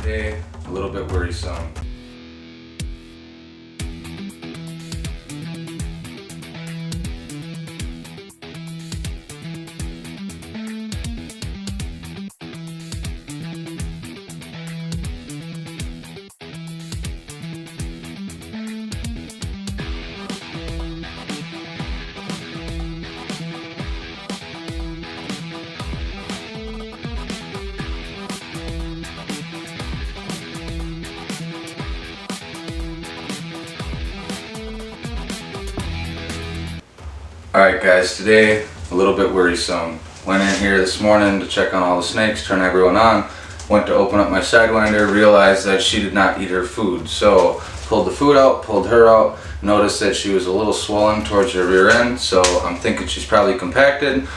Today, a little bit worrisome. Alright guys, today a little bit worrisome. Went in here this morning to check on all the snakes, turn everyone on. Went to open up my sidewinder, realized that she did not eat her food. So pulled the food out, pulled her out, noticed that she was a little swollen towards her rear end, so I'm thinking she's probably compacted.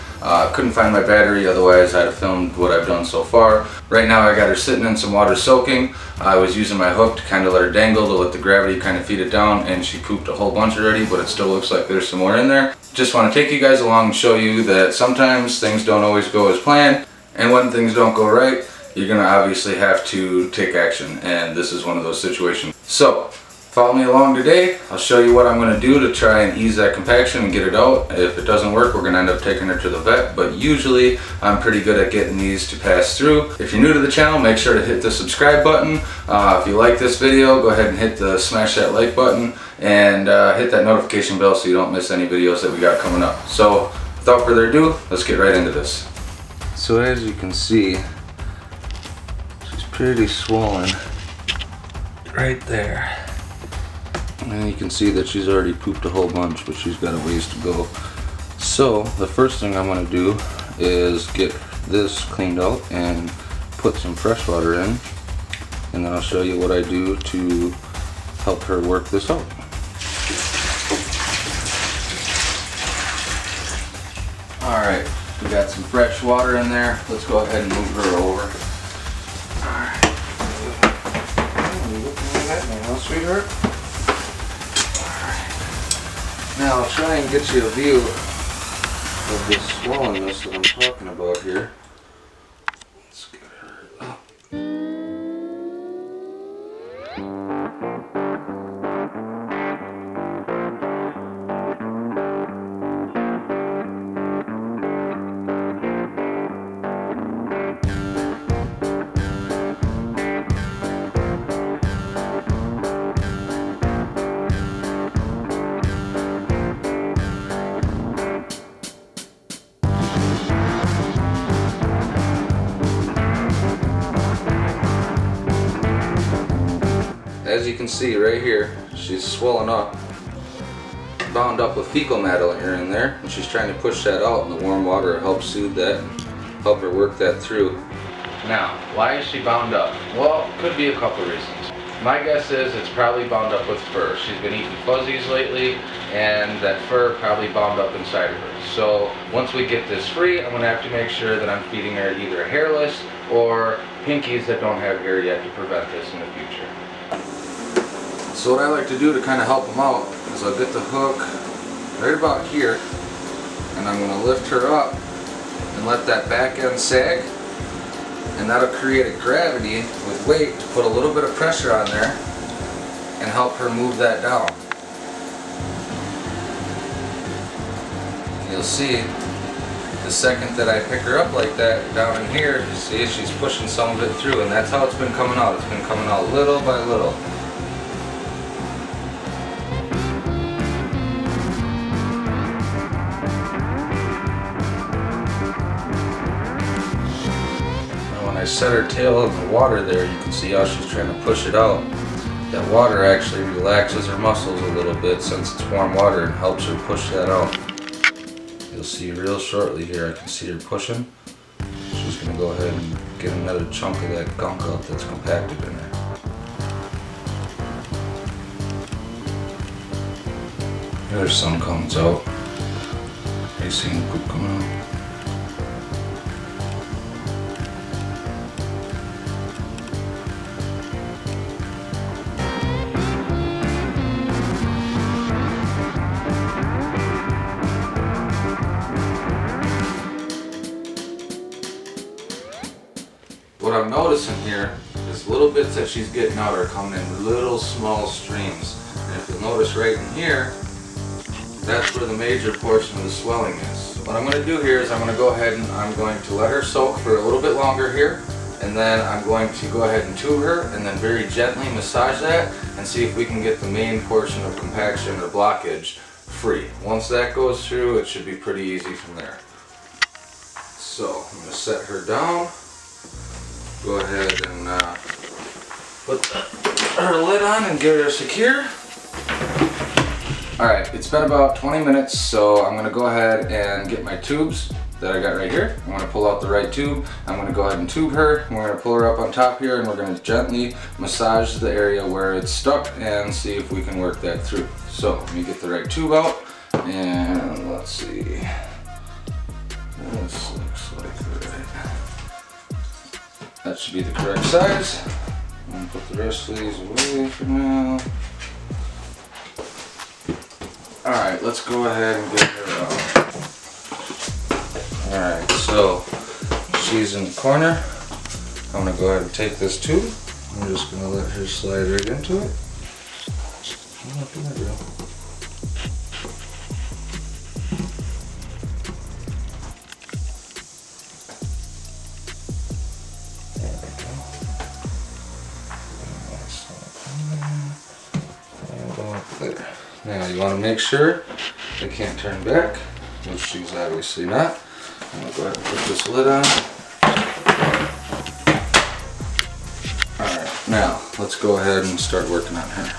Couldn't find my battery, otherwise I'd have filmed what I've done so far. Right now I got her sitting in some water soaking. I was using my hook to kind of let her dangle to let the gravity kind of feed it down, and she pooped a whole bunch already, but it still looks like there's some more in there. Just want to take you guys along and show you that sometimes things don't always go as planned, and when things don't go right, you're going to obviously have to take action, and this is one of those situations. So follow me along today. I'll show you what I'm going to do to try and ease that compaction and get it out. If it doesn't work, we're going to end up taking her to the vet, but usually I'm pretty good at getting these to pass through. If you're new to the channel, make sure to hit the subscribe button. If you like this video, go ahead and smash that like button and hit that notification bell so you don't miss any videos that we got coming up. So without further ado, let's get right into this. So as you can see, she's pretty swollen right there. And you can see that she's already pooped a whole bunch, but she's got a ways to go. So the first thing I'm going to do is get this cleaned out and put some fresh water in, and then I'll show you what I do to help her work this out. Alright, we got some fresh water in there. Let's go ahead and move her over. Alright. You looking at me, huh, sweetheart? Now I'll try and get you a view of this swollenness that I'm talking about here. Let's get her up. As you can see right here, she's swollen up, bound up with fecal matter in there, and she's trying to push that out, and the warm water helps soothe that and help her work that through. Now, why is she bound up? Well, could be a couple reasons. My guess is it's probably bound up with fur. She's been eating fuzzies lately, and that fur probably bound up inside of her. So once we get this free, I'm going to have to make sure that I'm feeding her either hairless or pinkies that don't have hair yet to prevent this in the future. So what I like to do to kind of help them out is I'll get the hook right about here, and I'm going to lift her up and let that back end sag, and that'll create a gravity with weight to put a little bit of pressure on there and help her move that down. You'll see the second that I pick her up like that down in here, you see she's pushing some of it through, and that's how it's been coming out. It's been coming out little by little. I set her tail in the water there, you can see how she's trying to push it out. That water actually relaxes her muscles a little bit since it's warm water and helps her push that out. You'll see real shortly here, I can see her pushing. She's going to go ahead and get another chunk of that gunk out that's compacted in there. There's some comes out. Are you seeing the poop coming out? What I'm noticing here is these little bits that she's getting out are coming in little small streams. And if you'll notice right in here, that's where the major portion of the swelling is. What I'm going to do here is I'm going to go ahead and I'm going to let her soak for a little bit longer here, and then I'm going to go ahead and tube her and then very gently massage that and see if we can get the main portion of compaction or blockage free. Once that goes through, it should be pretty easy from there. So I'm going to set her down, go ahead and put her lid on and get her secure. Alright, it's been about 20 minutes, so I'm going to go ahead and get my tubes that I got right here. I'm going to pull out the right tube, I'm going to go ahead and tube her, and we're going to pull her up on top here, and we're going to gently massage the area where it's stuck and see if we can work that through. So let me get the right tube out, and let's see. This looks like the right. That should be the correct size. I'm going to put the rest of these away for now. Alright, let's go ahead and get her out. Alright, so she's in the corner. I'm going to go ahead and take this tube. I'm just going to let her slide right into it. There. Now you want to make sure they can't turn back, which she's obviously not. I'm going to go ahead and put this lid on. Alright, now let's go ahead and start working on her.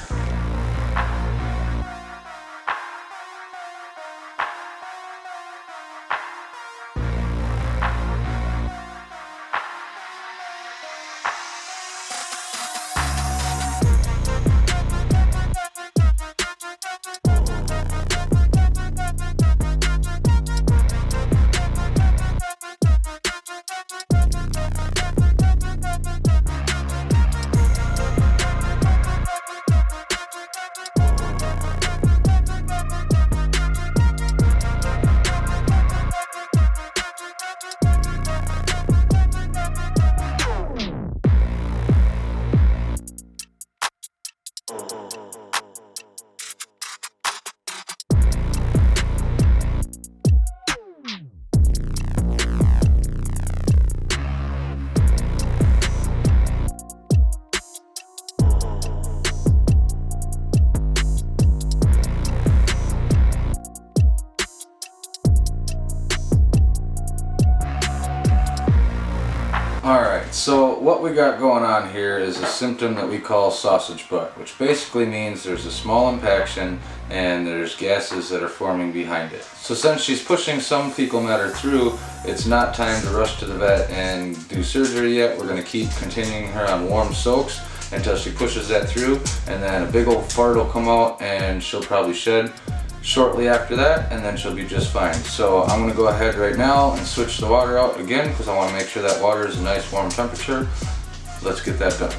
Alright, so what we got going on here is a symptom that we call sausage butt, which basically means there's a small impaction and there's gases that are forming behind it. So since she's pushing some fecal matter through, it's not time to rush to the vet and do surgery yet. We're going to keep continuing her on warm soaks until she pushes that through, and then a big old fart will come out and she'll probably shed shortly after that, and then she'll be just fine. So I'm going to go ahead right now and switch the water out again because I want to make sure that water is a nice warm temperature. Let's get that done.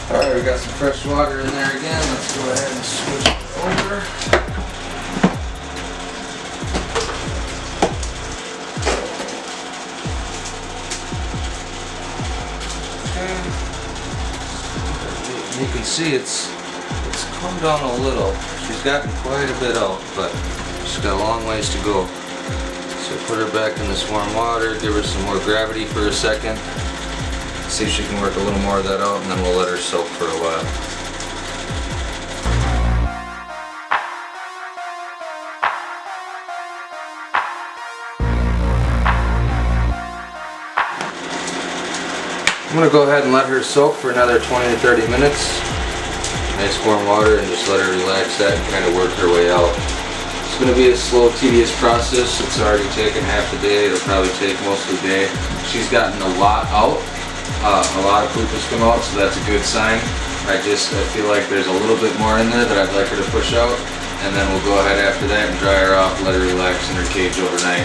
Alright, we got some fresh water in there again. Let's go ahead and switch it over. Okay. You can see it's come down a little. She's gotten quite a bit out, but she's got a long ways to go. So put her back in this warm water, give her some more gravity for a second, see if she can work a little more of that out, and then we'll let her soak for a while. I'm going to go ahead and let her soak for another 20 to 30 minutes. Nice warm water, and just let her relax that and kind of work her way out. It's going to be a slow, tedious process. It's already taken half the day. It'll probably take most of the day. She's gotten a lot out. A lot of poop has come out, so that's a good sign. I feel like there's a little bit more in there that I'd like her to push out, and then we'll go ahead after that and dry her off, let her relax in her cage overnight,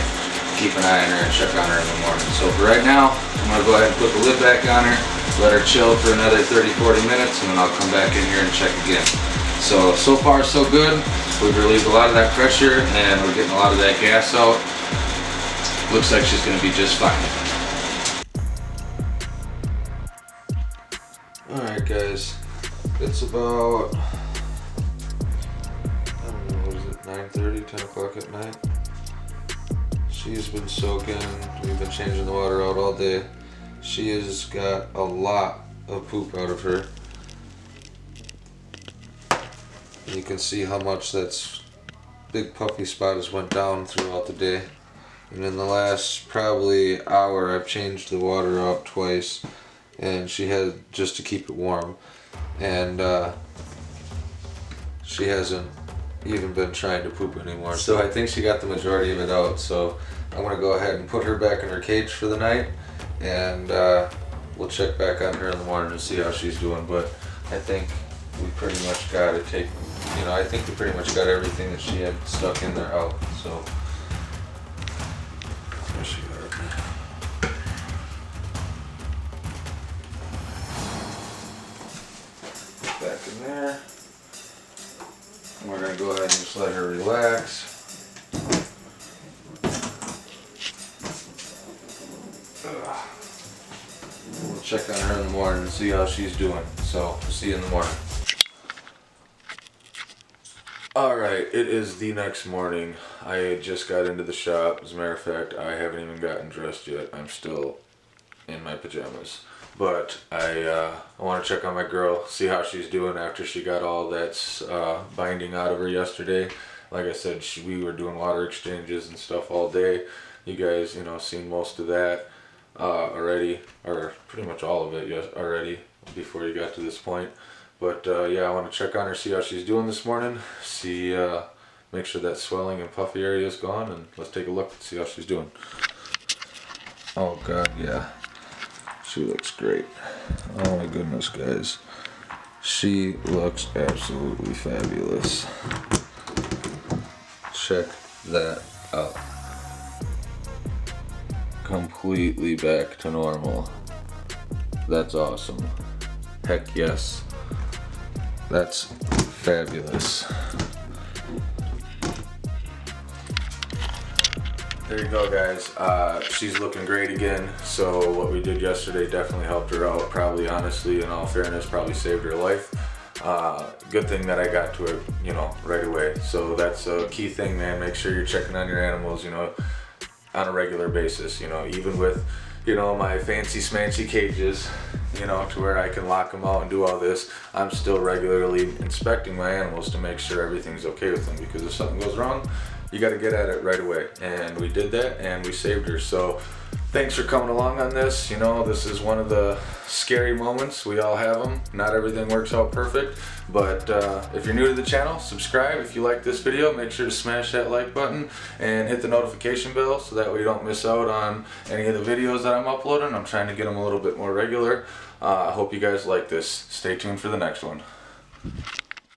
keep an eye on her and check on her in the morning. So for right now, I'm going to go ahead and put the lid back on her, let her chill for another 30-40 minutes, and then I'll come back in here and check again. So far so good. We've relieved a lot of that pressure and we're getting a lot of that gas out. Looks like she's going to be just fine. Alright guys, it's about, I don't know, what is it, 9:30, 10 o'clock at night. She's been soaking, we've been changing the water out all day. She has got a lot of poop out of her. You can see how much that's big puffy spot has went down throughout the day. And in the last probably hour I've changed the water out twice, and she had, just to keep it warm, and she hasn't even been trying to poop anymore. So I think she got the majority of it out, so I'm gonna go ahead and put her back in her cage for the night, and we'll check back on her in the morning and see how she's doing. But I think we pretty much got to take, you know, I think we pretty much got everything that she had stuck in there out. So there she are. Back in there. And we're gonna go ahead and just let her relax. We'll check on her in the morning and see how she's doing. So we'll see you in the morning. Alright, it is the next morning. I just got into the shop. As a matter of fact, I haven't even gotten dressed yet. I'm still in my pajamas. But I want to check on my girl, see how she's doing after she got all that binding out of her yesterday. Like I said, we were doing water exchanges and stuff all day. You guys, you know, seen most of that already, or pretty much all of it already before you got to this point. But yeah, I want to check on her, see how she's doing this morning, see, make sure that swelling and puffy area is gone, and let's take a look and see how she's doing. Oh God, yeah. She looks great. Oh my goodness, guys. She looks absolutely fabulous. Check that out. Completely back to normal. That's awesome. Heck yes. That's fabulous. There you go, guys. She's looking great again. So what we did yesterday definitely helped her out. Probably, honestly, in all fairness, probably saved her life. Good thing that I got to it, you know, right away. So that's a key thing, man. Make sure you're checking on your animals, you know, on a regular basis. You know, even with, you know, my fancy smancy cages, you know, to where I can lock them out and do all this, I'm still regularly inspecting my animals to make sure everything's okay with them, because if something goes wrong, you got to get at it right away. And we did that, and we saved her. So thanks for coming along on this. You know, this is one of the scary moments. We all have them. Not everything works out perfect. But if you're new to the channel, subscribe. If you like this video, make sure to smash that like button and hit the notification bell, so that way you don't miss out on any of the videos that I'm uploading. I'm trying to get them a little bit more regular. I hope you guys like this. Stay tuned for the next one.